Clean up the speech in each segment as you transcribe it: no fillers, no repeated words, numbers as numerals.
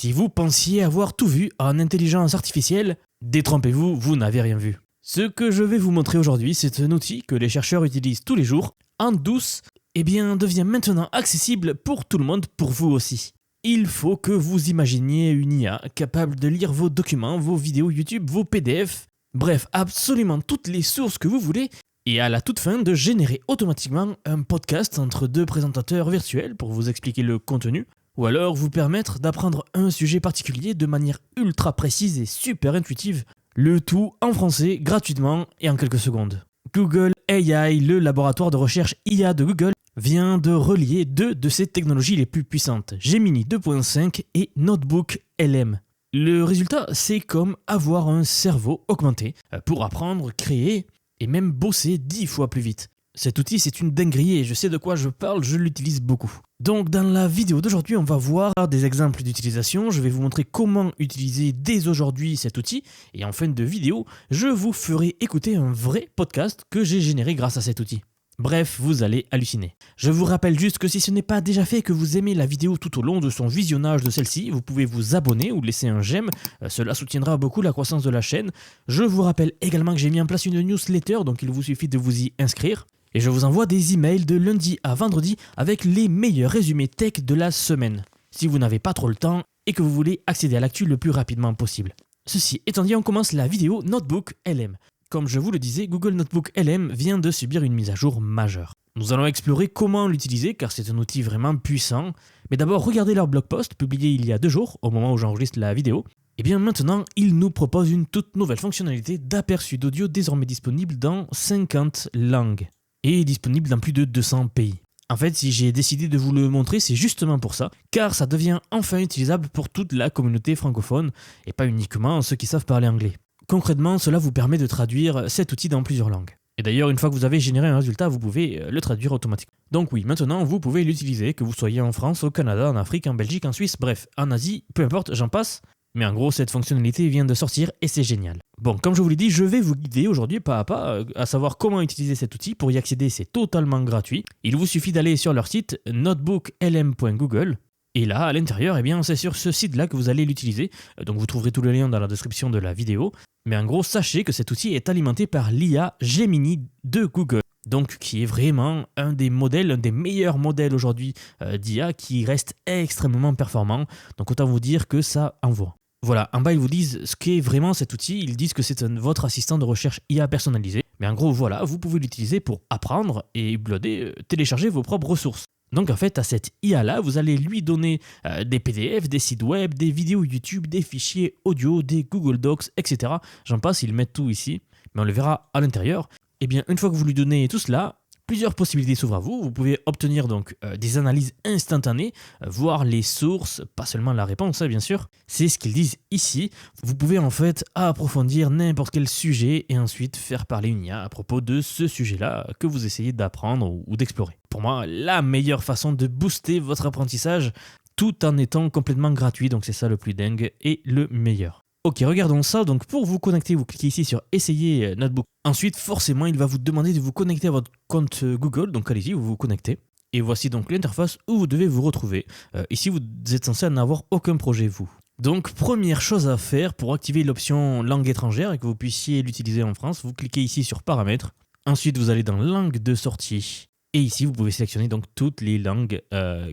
Si vous pensiez avoir tout vu en intelligence artificielle, détrompez-vous, vous n'avez rien vu. Ce que je vais vous montrer aujourd'hui, c'est un outil que les chercheurs utilisent tous les jours, en douce, et devient maintenant accessible pour tout le monde, pour vous aussi. Il faut que vous imaginiez une IA capable de lire vos documents, vos vidéos YouTube, vos PDF, bref, absolument toutes les sources que vous voulez, et à la toute fin de générer automatiquement un podcast entre deux présentateurs virtuels pour vous expliquer le contenu, ou alors vous permettre d'apprendre un sujet particulier de manière ultra précise et super intuitive, le tout en français, gratuitement et en quelques secondes. Google AI, le laboratoire de recherche IA de Google, vient de relier deux de ses technologies les plus puissantes, Gemini 2.5 et Notebook LM. Le résultat, c'est comme avoir un cerveau augmenté pour apprendre, créer et même bosser 10 fois plus vite. Cet outil, c'est une dinguerie et je sais de quoi je parle, je l'utilise beaucoup. Donc dans la vidéo d'aujourd'hui, on va voir des exemples d'utilisation, je vais vous montrer comment utiliser dès aujourd'hui cet outil et en fin de vidéo, je vous ferai écouter un vrai podcast que j'ai généré grâce à cet outil. Bref, vous allez halluciner. Je vous rappelle juste que si ce n'est pas déjà fait, que vous aimez la vidéo tout au long de son visionnage de celle-ci, vous pouvez vous abonner ou laisser un j'aime, cela soutiendra beaucoup la croissance de la chaîne. Je vous rappelle également que j'ai mis en place une newsletter, donc il vous suffit de vous y inscrire. Et je vous envoie des emails de lundi à vendredi avec les meilleurs résumés tech de la semaine, si vous n'avez pas trop le temps et que vous voulez accéder à l'actu le plus rapidement possible. Ceci étant dit, on commence la vidéo Notebook LM. Comme je vous le disais, Google Notebook LM vient de subir une mise à jour majeure. Nous allons explorer comment l'utiliser car c'est un outil vraiment puissant. Mais d'abord, regardez leur blog post publié il y a 2 jours, au moment où j'enregistre la vidéo. Et bien maintenant, ils nous proposent une toute nouvelle fonctionnalité d'aperçu d'audio désormais disponible dans 50 langues et disponible dans plus de 200 pays. En fait, si j'ai décidé de vous le montrer, c'est justement pour ça, car ça devient enfin utilisable pour toute la communauté francophone et pas uniquement ceux qui savent parler anglais. Concrètement, cela vous permet de traduire cet outil dans plusieurs langues. Et d'ailleurs, une fois que vous avez généré un résultat, vous pouvez le traduire automatiquement. Donc oui, maintenant, vous pouvez l'utiliser, que vous soyez en France, au Canada, en Afrique, en Belgique, en Suisse, bref, en Asie, peu importe, j'en passe. Mais en gros, cette fonctionnalité vient de sortir et c'est génial. Bon, comme je vous l'ai dit, je vais vous guider aujourd'hui pas à pas à savoir comment utiliser cet outil. Pour y accéder, c'est totalement gratuit. Il vous suffit d'aller sur leur site notebooklm.google. Et là, à l'intérieur, c'est sur ce site-là que vous allez l'utiliser. Donc vous trouverez tous les liens dans la description de la vidéo. Mais en gros, sachez que cet outil est alimenté par l'IA Gemini de Google. Donc qui est vraiment un des meilleurs modèles aujourd'hui d'IA qui reste extrêmement performant. Donc autant vous dire que ça envoie. Voilà, en bas ils vous disent ce qu'est vraiment cet outil. Ils disent que c'est votre assistant de recherche IA personnalisé. Mais en gros, voilà, vous pouvez l'utiliser pour apprendre et uploader, télécharger vos propres ressources. Donc en fait, à cette IA-là, vous allez lui donner des PDF, des sites web, des vidéos YouTube, des fichiers audio, des Google Docs, etc. J'en passe, ils mettent tout ici, mais on le verra à l'intérieur. Et bien, une fois que vous lui donnez tout cela, plusieurs possibilités s'ouvrent à vous. Vous pouvez obtenir donc des analyses instantanées, voir les sources, pas seulement la réponse, bien sûr. C'est ce qu'ils disent ici. Vous pouvez en fait approfondir n'importe quel sujet et ensuite faire parler une IA à propos de ce sujet-là que vous essayez d'apprendre ou d'explorer. Pour moi, la meilleure façon de booster votre apprentissage tout en étant complètement gratuit, donc c'est ça le plus dingue et le meilleur. Ok, regardons ça. Donc pour vous connecter, vous cliquez ici sur Essayer Notebook. Ensuite, forcément, il va vous demander de vous connecter à votre compte Google. Donc allez-y, vous vous connectez. Et voici donc l'interface où vous devez vous retrouver. Ici, vous êtes censé n'avoir aucun projet, vous. Donc première chose à faire pour activer l'option langue étrangère et que vous puissiez l'utiliser en France, vous cliquez ici sur Paramètres. Ensuite, vous allez dans Langue de sortie. Et ici, vous pouvez sélectionner donc toutes les langues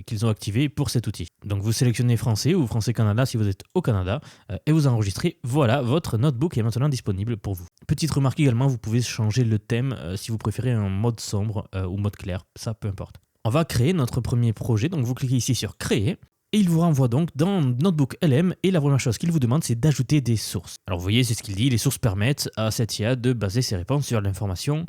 qu'ils ont activées pour cet outil. Donc vous sélectionnez français ou français-Canada si vous êtes au Canada et vous enregistrez. Voilà, votre notebook est maintenant disponible pour vous. Petite remarque également, vous pouvez changer le thème si vous préférez un mode sombre ou mode clair, ça peu importe. On va créer notre premier projet, donc vous cliquez ici sur Créer. Et il vous renvoie donc dans Notebook LM et la première chose qu'il vous demande, c'est d'ajouter des sources. Alors vous voyez, c'est ce qu'il dit, les sources permettent à cette IA de baser ses réponses sur l'information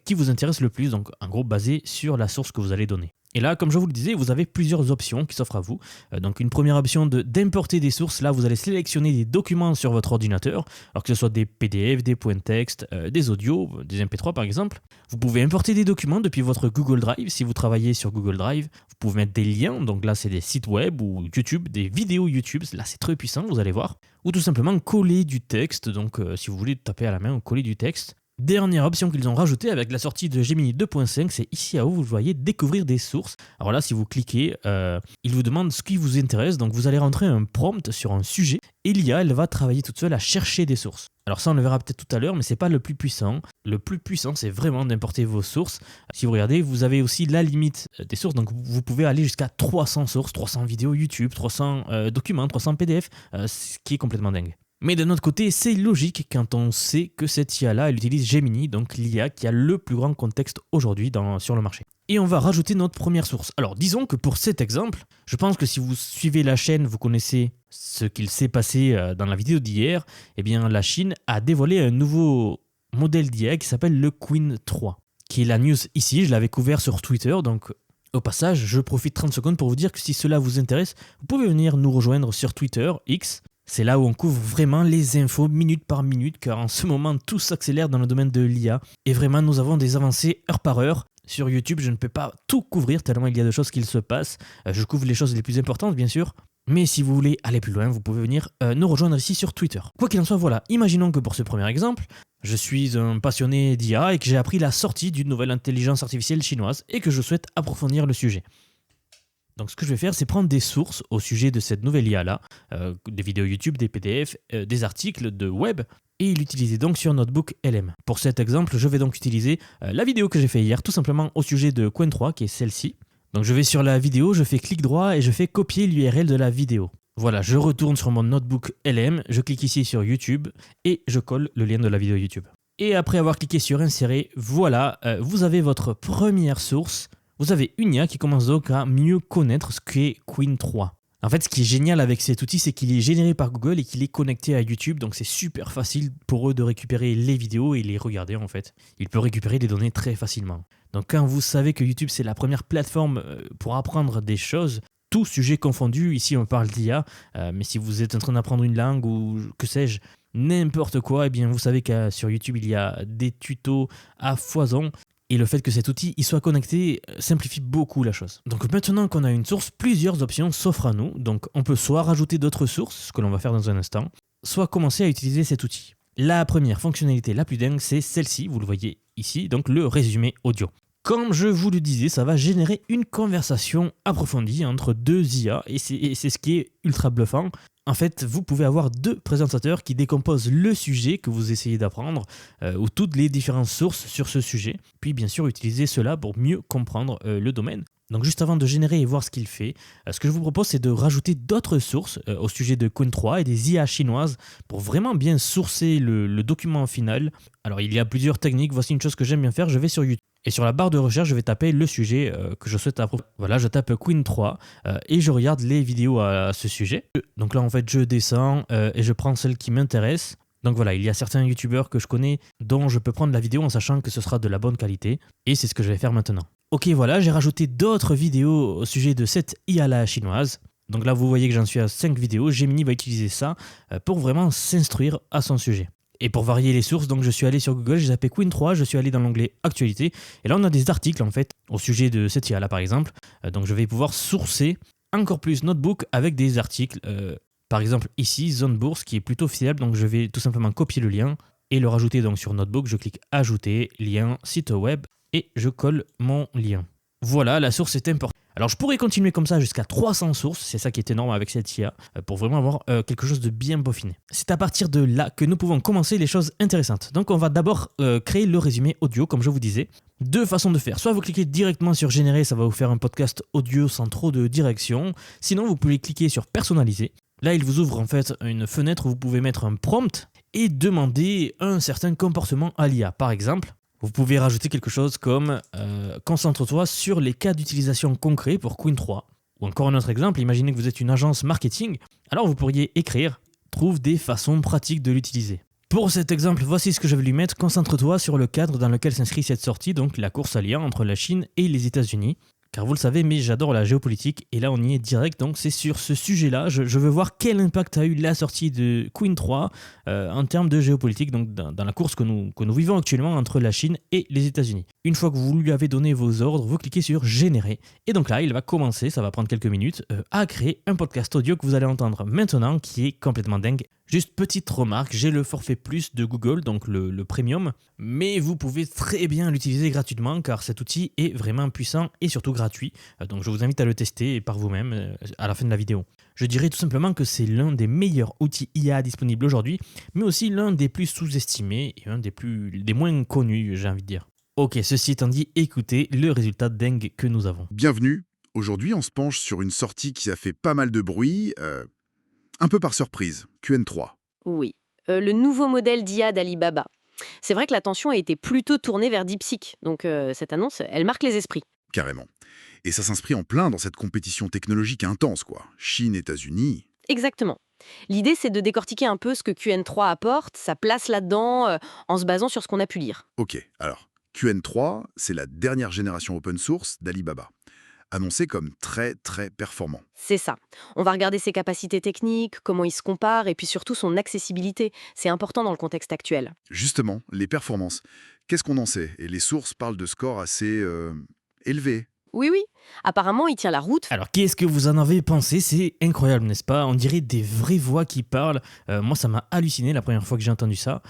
qui vous intéresse le plus, donc en gros basée sur la source que vous allez donner. Et là, comme je vous le disais, vous avez plusieurs options qui s'offrent à vous. Donc une première option d'importer des sources. Là, vous allez sélectionner des documents sur votre ordinateur, alors que ce soit des PDF, des points de texte, des audios, des MP3 par exemple. Vous pouvez importer des documents depuis votre Google Drive si vous travaillez sur Google Drive. Vous pouvez mettre des liens, donc là c'est des sites web ou YouTube, des vidéos YouTube. Là c'est très puissant, vous allez voir. Ou tout simplement coller du texte, donc si vous voulez taper à la main ou coller du texte. Dernière option qu'ils ont rajoutée avec la sortie de Gemini 2.5, c'est ici à haut, vous voyez découvrir des sources. Alors là, si vous cliquez, il vous demande ce qui vous intéresse, donc vous allez rentrer un prompt sur un sujet et l'IA, elle va travailler toute seule à chercher des sources. Alors ça, on le verra peut-être tout à l'heure, mais c'est pas le plus puissant. Le plus puissant, c'est vraiment d'importer vos sources. Si vous regardez, vous avez aussi la limite des sources, donc vous pouvez aller jusqu'à 300 sources, 300 vidéos YouTube, 300 documents, 300 PDF, ce qui est complètement dingue. Mais d'un autre côté, c'est logique quand on sait que cette IA-là, elle utilise Gemini, donc l'IA qui a le plus grand contexte aujourd'hui sur le marché. Et on va rajouter notre première source. Alors disons que pour cet exemple, je pense que si vous suivez la chaîne, vous connaissez ce qu'il s'est passé dans la vidéo d'hier. Eh bien, la Chine a dévoilé un nouveau modèle d'IA qui s'appelle le Qwen 3, qui est la news ici. Je l'avais couvert sur Twitter, donc au passage, je profite 30 secondes pour vous dire que si cela vous intéresse, vous pouvez venir nous rejoindre sur Twitter, X. C'est là où on couvre vraiment les infos minute par minute, car en ce moment, tout s'accélère dans le domaine de l'IA. Et vraiment, nous avons des avancées heure par heure. Sur YouTube, je ne peux pas tout couvrir, tellement il y a de choses qui se passent. Je couvre les choses les plus importantes, bien sûr. Mais si vous voulez aller plus loin, vous pouvez venir nous rejoindre ici sur Twitter. Quoi qu'il en soit, voilà, imaginons que pour ce premier exemple, je suis un passionné d'IA et que j'ai appris la sortie d'une nouvelle intelligence artificielle chinoise et que je souhaite approfondir le sujet. Donc ce que je vais faire, c'est prendre des sources au sujet de cette nouvelle IA-là, des vidéos YouTube, des PDF, des articles de web, et l'utiliser donc sur Notebook LM. Pour cet exemple, je vais donc utiliser la vidéo que j'ai fait hier, tout simplement au sujet de Qwen 3, qui est celle-ci. Donc je vais sur la vidéo, je fais clic droit et je fais copier l'URL de la vidéo. Voilà, je retourne sur mon Notebook LM, je clique ici sur YouTube, et je colle le lien de la vidéo YouTube. Et après avoir cliqué sur insérer, voilà, vous avez votre première source. Vous avez une IA qui commence donc à mieux connaître ce qu'est Qwen 3. En fait, ce qui est génial avec cet outil, c'est qu'il est généré par Google et qu'il est connecté à YouTube, donc c'est super facile pour eux de récupérer les vidéos et les regarder en fait. Il peut récupérer les données très facilement. Donc quand vous savez que YouTube c'est la première plateforme pour apprendre des choses, tout sujet confondu, ici on parle d'IA, mais si vous êtes en train d'apprendre une langue ou que sais-je, n'importe quoi, eh bien vous savez que sur YouTube il y a des tutos à foison. Et le fait que cet outil y soit connecté simplifie beaucoup la chose. Donc maintenant qu'on a une source, plusieurs options s'offrent à nous. Donc on peut soit rajouter d'autres sources, ce que l'on va faire dans un instant, soit commencer à utiliser cet outil. La première fonctionnalité la plus dingue, c'est celle-ci, vous le voyez ici, donc le résumé audio. Comme je vous le disais, ça va générer une conversation approfondie entre deux IA et c'est ce qui est ultra bluffant. En fait, vous pouvez avoir deux présentateurs qui décomposent le sujet que vous essayez d'apprendre ou toutes les différentes sources sur ce sujet. Puis bien sûr, utiliser cela pour mieux comprendre le domaine. Donc juste avant de générer et voir ce qu'il fait, ce que je vous propose, c'est de rajouter d'autres sources au sujet de Qwen 3 et des IA chinoises pour vraiment bien sourcer le document final. Alors il y a plusieurs techniques, voici une chose que j'aime bien faire, je vais sur YouTube. Et sur la barre de recherche, je vais taper le sujet que je souhaite approfondir. Voilà, je tape Qwen 3 et je regarde les vidéos à ce sujet. Donc là, en fait, je descends et je prends celle qui m'intéresse. Donc voilà, il y a certains youtubeurs que je connais dont je peux prendre la vidéo en sachant que ce sera de la bonne qualité. Et c'est ce que je vais faire maintenant. Ok, voilà, j'ai rajouté d'autres vidéos au sujet de cette IA-là chinoise. Donc là, vous voyez que j'en suis à 5 vidéos. Gemini va utiliser ça pour vraiment s'instruire à son sujet. Et pour varier les sources, donc je suis allé sur Google, j'ai tapé Qwen 3, je suis allé dans l'onglet Actualité. Et là, on a des articles en fait au sujet de cette IA-là par exemple. Donc je vais pouvoir sourcer encore plus Notebook avec des articles. Par exemple ici, Zone Bourse qui est plutôt fiable. Donc je vais tout simplement copier le lien et le rajouter donc sur Notebook. Je clique Ajouter, lien, site web et je colle mon lien. Voilà, la source est importante. Alors je pourrais continuer comme ça jusqu'à 300 sources, c'est ça qui est énorme avec cette IA, pour vraiment avoir quelque chose de bien peaufiné. C'est à partir de là que nous pouvons commencer les choses intéressantes. Donc on va d'abord créer le résumé audio, comme je vous disais. Deux façons de faire, soit vous cliquez directement sur générer, ça va vous faire un podcast audio sans trop de direction. Sinon vous pouvez cliquer sur personnaliser. Là il vous ouvre en fait une fenêtre où vous pouvez mettre un prompt et demander un certain comportement à l'IA. Par exemple, vous pouvez rajouter quelque chose comme concentre-toi sur les cas d'utilisation concrets pour Qwen 3. Ou encore un autre exemple, imaginez que vous êtes une agence marketing, alors vous pourriez écrire trouve des façons pratiques de l'utiliser. Pour cet exemple, voici ce que je vais lui mettre, concentre-toi sur le cadre dans lequel s'inscrit cette sortie, donc la course à lien entre la Chine et les États-Unis. Car vous le savez, mais j'adore la géopolitique et là on y est direct, donc c'est sur ce sujet-là. Je veux voir quel impact a eu la sortie de Qwen 3 en termes de géopolitique, donc dans la course que nous vivons actuellement entre la Chine et les États-Unis. Une fois que vous lui avez donné vos ordres, vous cliquez sur générer et donc là il va commencer, ça va prendre quelques minutes, à créer un podcast audio que vous allez entendre maintenant qui est complètement dingue. Juste petite remarque, j'ai le forfait plus de Google, donc le premium, mais vous pouvez très bien l'utiliser gratuitement car cet outil est vraiment puissant et surtout gratuit. Donc je vous invite à le tester par vous-même à la fin de la vidéo. Je dirais tout simplement que c'est l'un des meilleurs outils IA disponibles aujourd'hui, mais aussi l'un des plus sous-estimés et un des moins connus, j'ai envie de dire. Ok, ceci étant dit, écoutez le résultat dingue que nous avons. Bienvenue. Aujourd'hui, on se penche sur une sortie qui a fait pas mal de bruit, un peu par surprise, QN3. Oui, le nouveau modèle d'IA d'Alibaba. C'est vrai que l'attention a été plutôt tournée vers DeepSeek, donc cette annonce, elle marque les esprits. Carrément. Et ça s'inscrit en plein dans cette compétition technologique intense, quoi. Chine, États-Unis. Exactement. L'idée, c'est de décortiquer un peu ce que QN3 apporte, sa place là-dedans, en se basant sur ce qu'on a pu lire. Ok, alors, QN3, c'est la dernière génération open source d'Alibaba, annoncée comme très très performant. C'est ça. On va regarder ses capacités techniques, comment il se compare, et puis surtout son accessibilité. C'est important dans le contexte actuel. Justement, les performances. Qu'est-ce qu'on en sait? Et les sources parlent de scores assez élevés. Oui. Apparemment, il tient la route. Alors, qu'est-ce que vous en avez pensé? C'est incroyable, n'est-ce pas? On dirait des vraies voix qui parlent. Moi, ça m'a halluciné la première fois que j'ai entendu ça.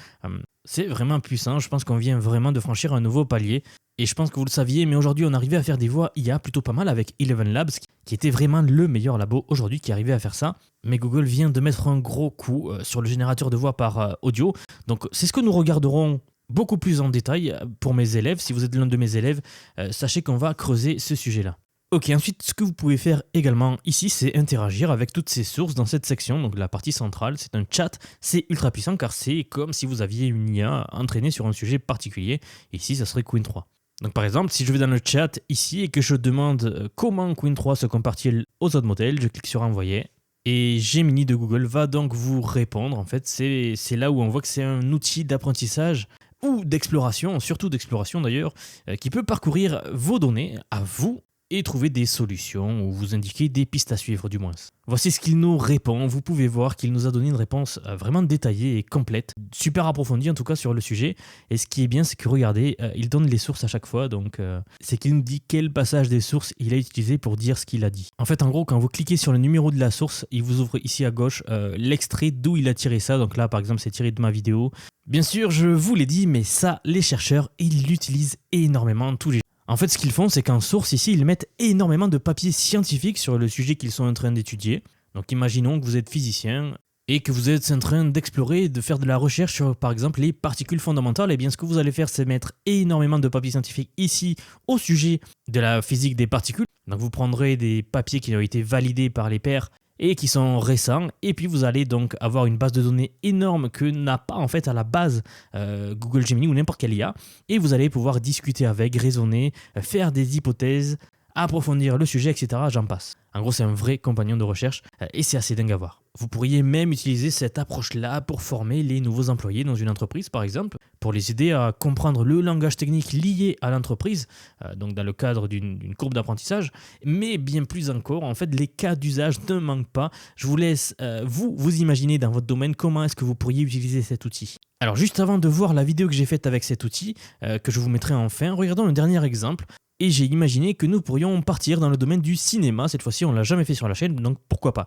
C'est vraiment puissant. Je pense qu'on vient vraiment de franchir un nouveau palier. Et je pense que vous le saviez, mais aujourd'hui, on arrivait à faire des voix IA plutôt pas mal avec Eleven Labs, qui était vraiment le meilleur labo aujourd'hui qui arrivait à faire ça. Mais Google vient de mettre un gros coup sur le générateur de voix par audio. Donc, c'est ce que nous regarderons beaucoup plus en détail pour mes élèves. Si vous êtes l'un de mes élèves, sachez qu'on va creuser ce sujet-là. Ok, ensuite, ce que vous pouvez faire également ici, c'est interagir avec toutes ces sources dans cette section, donc la partie centrale, c'est un chat, c'est ultra puissant car c'est comme si vous aviez une IA entraînée sur un sujet particulier. Ici, ça serait Queen 3. Donc par exemple, si je vais dans le chat ici et que je demande comment Queen 3 se compare-t-il aux autres modèles, je clique sur envoyer. Et Gemini de Google va donc vous répondre. En fait, c'est là où on voit que c'est un outil d'apprentissage ou d'exploration, surtout d'exploration d'ailleurs, qui peut parcourir vos données à vous et trouver des solutions ou vous indiquer des pistes à suivre du moins. Voici ce qu'il nous répond. Vous pouvez voir qu'il nous a donné une réponse vraiment détaillée et complète, super approfondie en tout cas sur le sujet. Et ce qui est bien, c'est que regardez, il donne les sources à chaque fois, donc c'est qu'il nous dit quel passage des sources il a utilisé pour dire ce qu'il a dit. En fait, en gros, quand vous cliquez sur le numéro de la source, il vous ouvre ici à gauche l'extrait d'où il a tiré ça. Donc là, par exemple, c'est tiré de ma vidéo. Bien sûr, je vous l'ai dit, mais ça, les chercheurs, ils l'utilisent énormément tous les jours. En fait, ce qu'ils font, c'est qu'en source, ici, ils mettent énormément de papiers scientifiques sur le sujet qu'ils sont en train d'étudier. Donc imaginons que vous êtes physicien et que vous êtes en train d'explorer, de faire de la recherche sur, par exemple, les particules fondamentales. Et bien, ce que vous allez faire, c'est mettre énormément de papiers scientifiques ici au sujet de la physique des particules. Donc vous prendrez des papiers qui ont été validés par les pairs et qui sont récents, et puis vous allez donc avoir une base de données énorme que n'a pas en fait à la base Google Gemini ou n'importe quelle IA, et vous allez pouvoir discuter avec, raisonner, faire des hypothèses, approfondir le sujet, etc. J'en passe. En gros, c'est un vrai compagnon de recherche et c'est assez dingue à voir. Vous pourriez même utiliser cette approche-là pour former les nouveaux employés dans une entreprise, par exemple, pour les aider à comprendre le langage technique lié à l'entreprise, donc dans le cadre d'une courbe d'apprentissage. Mais bien plus encore, en fait, les cas d'usage ne manquent pas. Je vous laisse vous imaginer dans votre domaine comment est-ce que vous pourriez utiliser cet outil. Alors, juste avant de voir la vidéo que j'ai faite avec cet outil, que je vous mettrai en fin, regardons un dernier exemple. Et j'ai imaginé que nous pourrions partir dans le domaine du cinéma. Cette fois-ci, on ne l'a jamais fait sur la chaîne, donc pourquoi pas.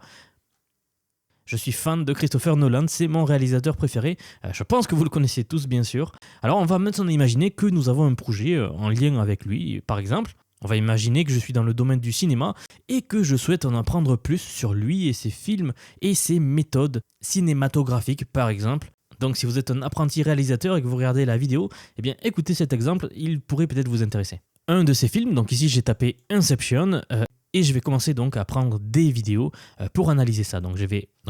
Je suis fan de Christopher Nolan, c'est mon réalisateur préféré. Je pense que vous le connaissez tous, bien sûr. Alors, on va maintenant imaginer que nous avons un projet en lien avec lui, par exemple. On va imaginer que je suis dans le domaine du cinéma et que je souhaite en apprendre plus sur lui et ses films et ses méthodes cinématographiques, par exemple. Donc, si vous êtes un apprenti réalisateur et que vous regardez la vidéo, eh bien, écoutez cet exemple, il pourrait peut-être vous intéresser. Un de ces films, donc ici j'ai tapé Inception et je vais commencer donc à prendre des vidéos pour analyser ça. Donc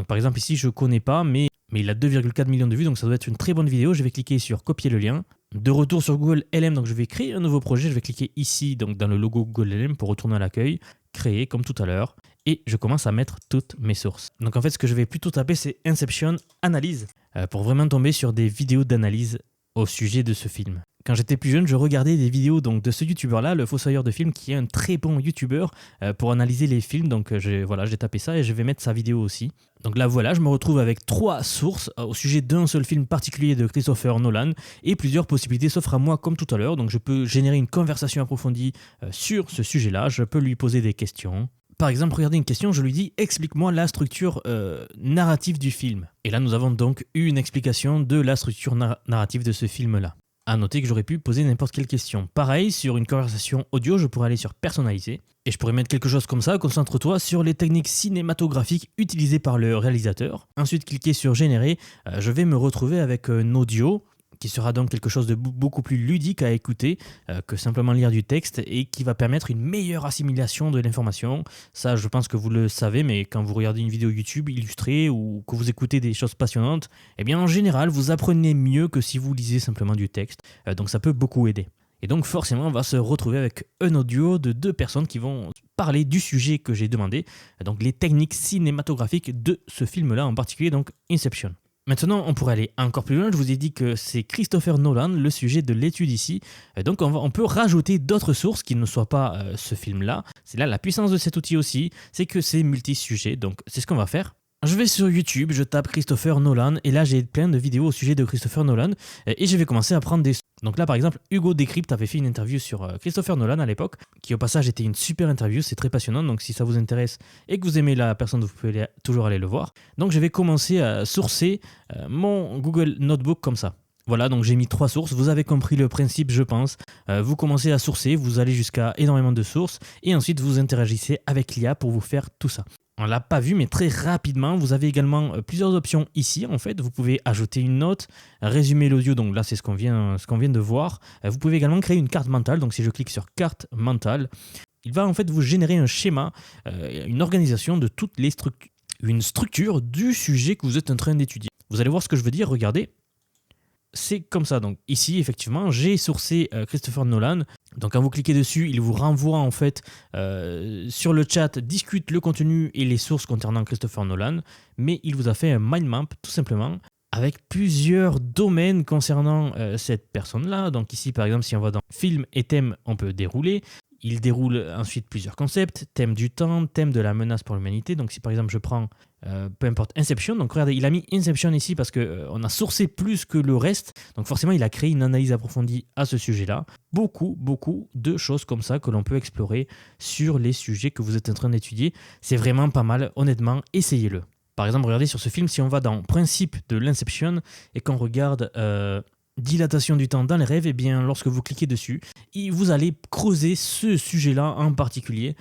par exemple ici je connais pas mais il a 2,4 millions de vues donc ça doit être une très bonne vidéo. Je vais cliquer sur copier le lien. De retour sur Google LM, donc je vais créer un nouveau projet. Je vais cliquer ici donc dans le logo Google LM pour retourner à l'accueil, créer comme tout à l'heure et je commence à mettre toutes mes sources. Donc en fait ce que je vais plutôt taper c'est Inception analyse pour vraiment tomber sur des vidéos d'analyse au sujet de ce film. Quand j'étais plus jeune, je regardais des vidéos donc, de ce youtubeur-là, le Fossoyeur de films, qui est un très bon youtubeur pour analyser les films. Donc j'ai tapé ça et je vais mettre sa vidéo aussi. Donc là voilà, je me retrouve avec 3 sources au sujet d'un seul film particulier de Christopher Nolan et plusieurs possibilités s'offrent à moi comme tout à l'heure. Donc je peux générer une conversation approfondie sur ce sujet-là, je peux lui poser des questions. Par exemple, regardez une question, je lui dis « Explique-moi la structure narrative du film ». Et là, nous avons donc eu une explication de la structure narrative de ce film-là. À noter que j'aurais pu poser n'importe quelle question. Pareil, sur une conversation audio, je pourrais aller sur personnaliser et je pourrais mettre quelque chose comme ça, concentre-toi sur les techniques cinématographiques utilisées par le réalisateur. Ensuite, cliquer sur générer, je vais me retrouver avec un audio qui sera donc quelque chose de beaucoup plus ludique à écouter que simplement lire du texte et qui va permettre une meilleure assimilation de l'information. Ça, je pense que vous le savez, mais quand vous regardez une vidéo YouTube illustrée ou que vous écoutez des choses passionnantes, eh bien en général, vous apprenez mieux que si vous lisez simplement du texte. Donc ça peut beaucoup aider. Et donc forcément, on va se retrouver avec un audio de 2 personnes qui vont parler du sujet que j'ai demandé, donc les techniques cinématographiques de ce film-là, en particulier donc Inception. Maintenant, on pourrait aller encore plus loin. Je vous ai dit que c'est Christopher Nolan, le sujet de l'étude ici. Donc, on peut rajouter d'autres sources qui ne soient pas ce film-là. C'est là la puissance de cet outil aussi, c'est que c'est multi-sujet. Donc, c'est ce qu'on va faire. Je vais sur YouTube, je tape Christopher Nolan et là j'ai plein de vidéos au sujet de Christopher Nolan et je vais commencer à prendre des... Donc là par exemple, Hugo Décrypte avait fait une interview sur Christopher Nolan à l'époque, qui au passage était une super interview, c'est très passionnant, donc si ça vous intéresse et que vous aimez la personne, vous pouvez toujours aller le voir. Donc je vais commencer à sourcer mon Google Notebook comme ça. Voilà, donc j'ai mis 3 sources, vous avez compris le principe je pense. Vous commencez à sourcer, vous allez jusqu'à énormément de sources et ensuite vous interagissez avec l'IA pour vous faire tout ça. On ne l'a pas vu, mais très rapidement, vous avez également plusieurs options ici. En fait, vous pouvez ajouter une note, résumer l'audio, donc là c'est ce qu'on vient de voir. Vous pouvez également créer une carte mentale, donc si je clique sur carte mentale, il va en fait vous générer un schéma, une organisation de toutes les structures, une structure du sujet que vous êtes en train d'étudier. Vous allez voir ce que je veux dire, regardez. C'est comme ça, donc ici effectivement j'ai sourcé Christopher Nolan, donc quand vous cliquez dessus il vous renvoie en fait sur le chat, discute le contenu et les sources concernant Christopher Nolan, mais il vous a fait un mind map tout simplement avec plusieurs domaines concernant cette personne-là. Donc ici par exemple si on va dans film et thème on peut dérouler. Il déroule ensuite plusieurs concepts, thème du temps, thème de la menace pour l'humanité. Donc si par exemple je prends, peu importe, Inception, donc regardez, il a mis Inception ici parce qu'on a sourcé plus que le reste. Donc forcément il a créé une analyse approfondie à ce sujet-là. Beaucoup de choses comme ça que l'on peut explorer sur les sujets que vous êtes en train d'étudier. C'est vraiment pas mal, honnêtement, essayez-le. Par exemple, regardez sur ce film, si on va dans Principe de l'Inception et qu'on regarde... dilatation du temps dans les rêves, et bien lorsque vous cliquez dessus, vous allez creuser ce sujet-là en particulier.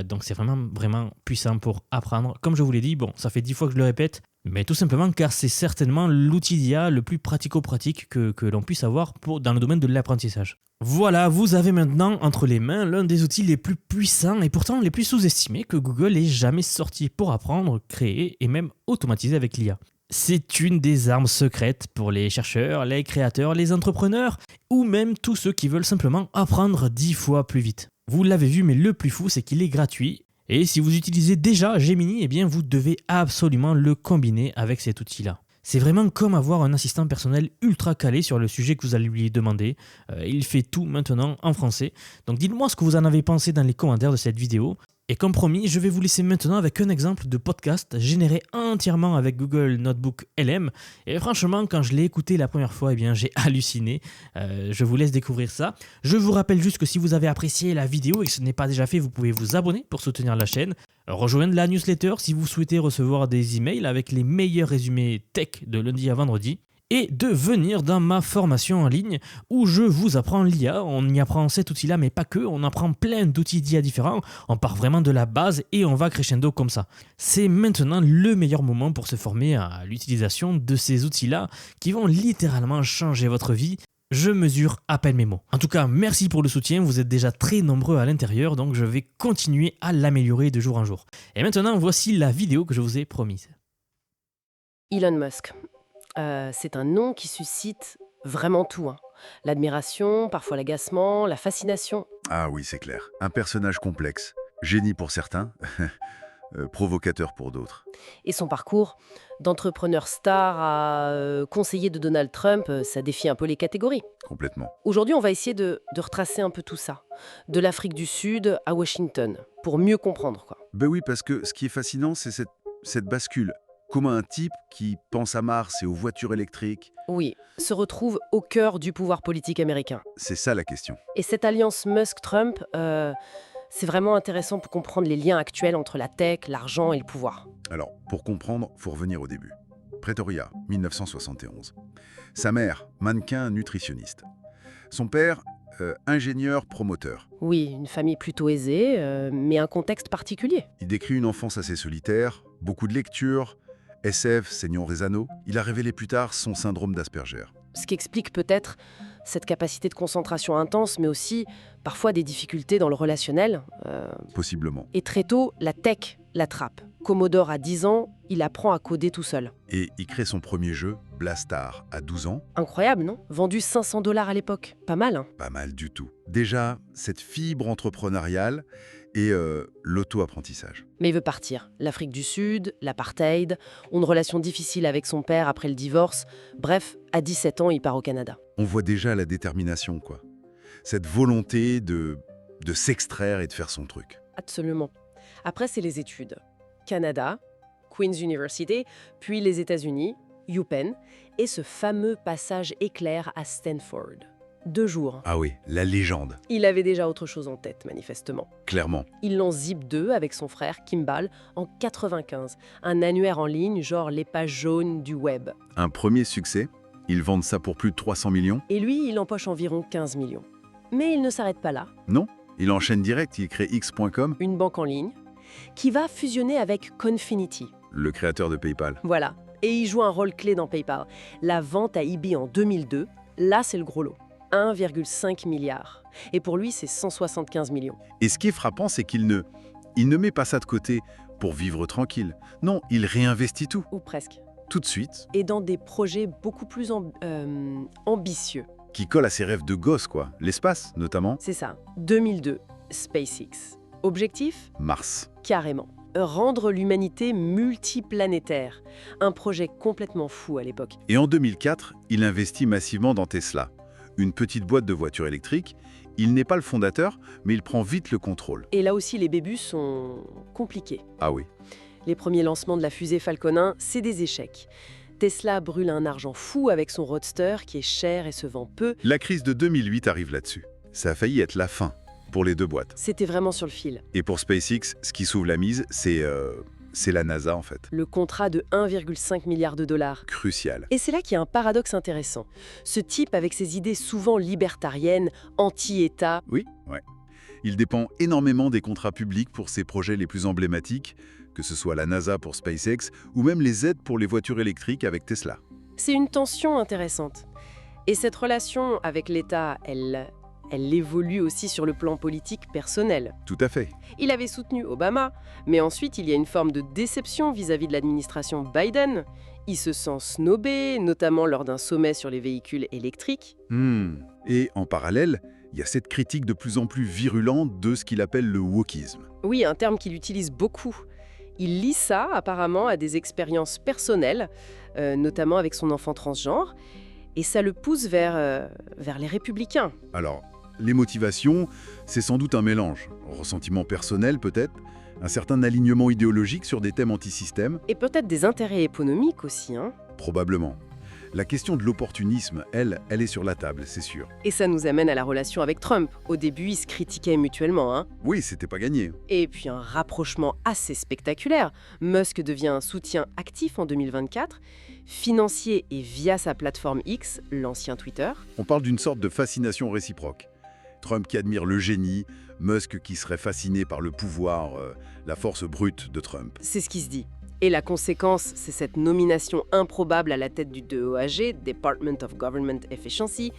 Donc c'est vraiment puissant pour apprendre. Comme je vous l'ai dit, bon, ça fait 10 fois que je le répète, mais tout simplement car c'est certainement l'outil d'IA le plus pratico-pratique que l'on puisse avoir dans le domaine de l'apprentissage. Voilà, vous avez maintenant entre les mains l'un des outils les plus puissants et pourtant les plus sous-estimés que Google ait jamais sorti pour apprendre, créer et même automatiser avec l'IA. C'est une des armes secrètes pour les chercheurs, les créateurs, les entrepreneurs ou même tous ceux qui veulent simplement apprendre 10 fois plus vite. Vous l'avez vu, mais le plus fou, c'est qu'il est gratuit. Et si vous utilisez déjà Gemini, eh bien vous devez absolument le combiner avec cet outil-là. C'est vraiment comme avoir un assistant personnel ultra calé sur le sujet que vous allez lui demander. Il fait tout maintenant en français. Donc dites-moi ce que vous en avez pensé dans les commentaires de cette vidéo. Et comme promis, je vais vous laisser maintenant avec un exemple de podcast généré entièrement avec Google Notebook LM. Et franchement, quand je l'ai écouté la première fois, eh bien, j'ai halluciné. Je vous laisse découvrir ça. Je vous rappelle juste que si vous avez apprécié la vidéo et que ce n'est pas déjà fait, vous pouvez vous abonner pour soutenir la chaîne. Rejoindre la newsletter si vous souhaitez recevoir des emails avec les meilleurs résumés tech de lundi à vendredi. Et de venir dans ma formation en ligne où je vous apprends l'IA. On y apprend cet outil-là, mais pas que. On apprend plein d'outils d'IA différents. On part vraiment de la base et on va crescendo comme ça. C'est maintenant le meilleur moment pour se former à l'utilisation de ces outils-là qui vont littéralement changer votre vie. Je mesure à peine mes mots. En tout cas, merci pour le soutien. Vous êtes déjà très nombreux à l'intérieur, donc je vais continuer à l'améliorer de jour en jour. Et maintenant, voici la vidéo que je vous ai promise. Elon Musk. C'est un nom qui suscite vraiment tout, hein. L'admiration, parfois l'agacement, la fascination. Ah oui, c'est clair. Un personnage complexe. Génie pour certains, provocateur pour d'autres. Et son parcours d'entrepreneur star à conseiller de Donald Trump, ça défie un peu les catégories. Complètement. Aujourd'hui, on va essayer de retracer un peu tout ça. De l'Afrique du Sud à Washington, pour mieux comprendre, quoi. Ben oui, parce que ce qui est fascinant, c'est cette bascule. Comment un type qui pense à Mars et aux voitures électriques... Oui, se retrouve au cœur du pouvoir politique américain. C'est ça la question. Et cette alliance Musk-Trump, C'est vraiment intéressant pour comprendre les liens actuels entre la tech, l'argent et le pouvoir. Alors, pour comprendre, faut revenir au début. Pretoria, 1971. Sa mère, mannequin nutritionniste. Son père, ingénieur promoteur. Oui, une famille plutôt aisée, mais un contexte particulier. Il décrit une enfance assez solitaire, beaucoup de lectures, SF, Seigneur des Anneaux. Il a révélé plus tard son syndrome d'Asperger. Ce qui explique peut-être cette capacité de concentration intense, mais aussi parfois des difficultés dans le relationnel. Possiblement. Et très tôt, la tech l'attrape. Commodore à 10 ans, il apprend à coder tout seul. Et il crée son premier jeu, Blastar, à 12 ans. Incroyable, non? Vendu 500 $ à l'époque. Pas mal, hein? Pas mal du tout. Déjà, cette fibre entrepreneuriale et l'auto-apprentissage. Mais il veut partir. L'Afrique du Sud, l'apartheid, une relation difficile avec son père après le divorce. Bref, à 17 ans, il part au Canada. On voit déjà la détermination, quoi. Cette volonté de s'extraire et de faire son truc. Absolument. Après, c'est les études. Canada, Queen's University, puis les États-Unis, UPenn, et ce fameux passage éclair à Stanford. 2 jours. Ah oui, la légende, Il avait déjà autre chose en tête, manifestement. clairement. Il lance Zip2 avec son frère Kimball en 95, un annuaire en ligne, genre les pages jaunes du web. Un premier succès, ils vendent ça pour plus de 300 millions. Et lui, il empoche environ 15 millions. Mais il ne s'arrête pas là. Non, il enchaîne direct, il crée X.com, Une banque en ligne qui va fusionner avec Confinity. le créateur de PayPal. Voilà. Et il joue un rôle clé dans PayPal. La vente à eBay en 2002, là, c'est le gros lot. 1,5 milliard. Et pour lui, c'est 175 millions. Et ce qui est frappant, c'est qu'il ne met pas ça de côté pour vivre tranquille. Non, il réinvestit tout, Ou presque. tout de suite, Et dans des projets beaucoup plus ambitieux. qui colle à ses rêves de gosse, quoi. L'espace, notamment. C'est ça. 2002, SpaceX. Objectif? Mars. Carrément. Rendre l'humanité multiplanétaire. Un projet complètement fou à l'époque. Et en 2004, il investit massivement dans Tesla, une petite boîte de voitures électriques. Il n'est pas le fondateur, mais il prend vite le contrôle. Et là aussi, les débuts sont compliqués. Ah oui. Les premiers lancements de la fusée Falcon 1, c'est des échecs. Tesla brûle un argent fou avec son Roadster qui est cher et se vend peu. La crise de 2008 arrive là-dessus. Ça a failli être la fin pour les deux boîtes. C'était vraiment sur le fil. Et pour SpaceX, ce qui s'ouvre la mise, c'est la NASA, en fait. Le contrat de 1,5 milliard de $. Crucial. Et c'est là qu'il y a un paradoxe intéressant. Ce type, avec ses idées souvent libertariennes, anti-État, Oui, ouais. Il dépend énormément des contrats publics pour ses projets les plus emblématiques, que ce soit la NASA pour SpaceX ou même les aides pour les voitures électriques avec Tesla. c'est une tension intéressante. Et cette relation avec l'État, elle évolue aussi sur le plan politique personnel. Tout à fait. Il avait soutenu Obama, mais ensuite il y a une forme de déception vis-à-vis de l'administration Biden. Il se sent snobé, notamment lors d'un sommet sur les véhicules électriques. Et en parallèle, il y a cette critique de plus en plus virulente de ce qu'il appelle le wokisme. Oui, un terme qu'il utilise beaucoup. Il lie ça apparemment à des expériences personnelles, notamment avec son enfant transgenre, et ça le pousse vers les républicains. Alors, les motivations, c'est sans doute un mélange. Ressentiment personnel peut-être, un certain alignement idéologique sur des thèmes anti-système, Et peut-être des intérêts économiques aussi, hein. probablement. La question de l'opportunisme, elle est sur la table, c'est sûr. Et ça nous amène à la relation avec Trump. Au début, ils se critiquaient mutuellement, hein. Oui, c'était pas gagné. Et puis un rapprochement assez spectaculaire. Musk devient un soutien actif en 2024, financier et via sa plateforme X, l'ancien Twitter. On parle d'une sorte de fascination réciproque. Trump qui admire le génie, Musk qui serait fasciné par le pouvoir, la force brute de Trump. C'est ce qui se dit. Et la conséquence, c'est cette nomination improbable à la tête du DOAG, Department of Government Efficiency,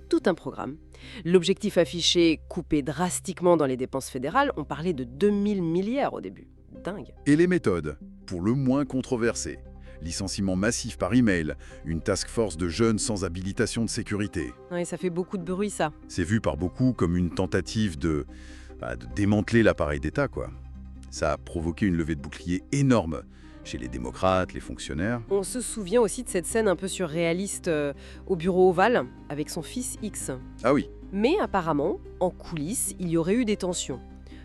tout un programme. L'objectif affiché, couper drastiquement dans les dépenses fédérales, on parlait de 2000 milliards au début. Dingue. Et les méthodes, pour le moins controversées. Licenciement massif par email, une task force de jeunes sans habilitation de sécurité. Ouais, ça fait beaucoup de bruit, ça. C'est vu par beaucoup comme une tentative de démanteler l'appareil d'État, quoi. Ça a provoqué une levée de bouclier énorme chez les démocrates, les fonctionnaires. On se souvient aussi de cette scène un peu surréaliste au bureau ovale, avec son fils X. Ah oui, Mais apparemment, en coulisses, il y aurait eu des tensions.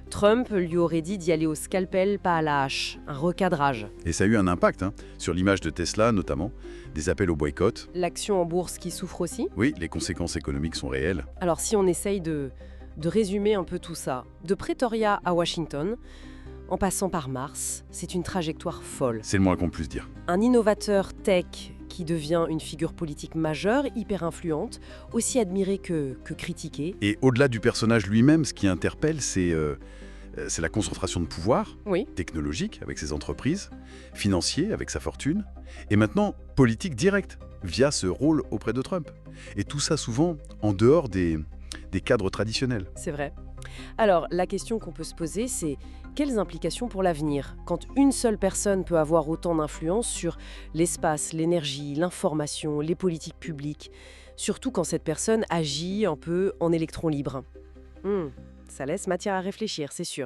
Trump lui aurait dit d'y aller au scalpel, pas à la hache, un recadrage. et ça a eu un impact sur l'image de Tesla notamment, des appels au boycott. L'action en bourse qui souffre aussi. Oui, les conséquences économiques sont réelles. Alors si on essaye de de résumer un peu tout ça. De Pretoria à Washington, en passant par Mars, c'est une trajectoire folle. C'est le moins qu'on puisse dire. Un innovateur tech qui devient une figure politique majeure, hyper influente, aussi admirée que critiquée. Et au-delà du personnage lui-même, ce qui interpelle, c'est la concentration de pouvoir Oui, technologique avec ses entreprises, financier avec sa fortune, et maintenant politique directe via ce rôle auprès de Trump. Et tout ça souvent en dehors des cadres traditionnels. c'est vrai. Alors, la question qu'on peut se poser, c'est quelles implications pour l'avenir quand une seule personne peut avoir autant d'influence sur l'espace, l'énergie, l'information, les politiques publiques, surtout quand cette personne agit un peu en électron libre. Ça laisse matière à réfléchir, c'est sûr.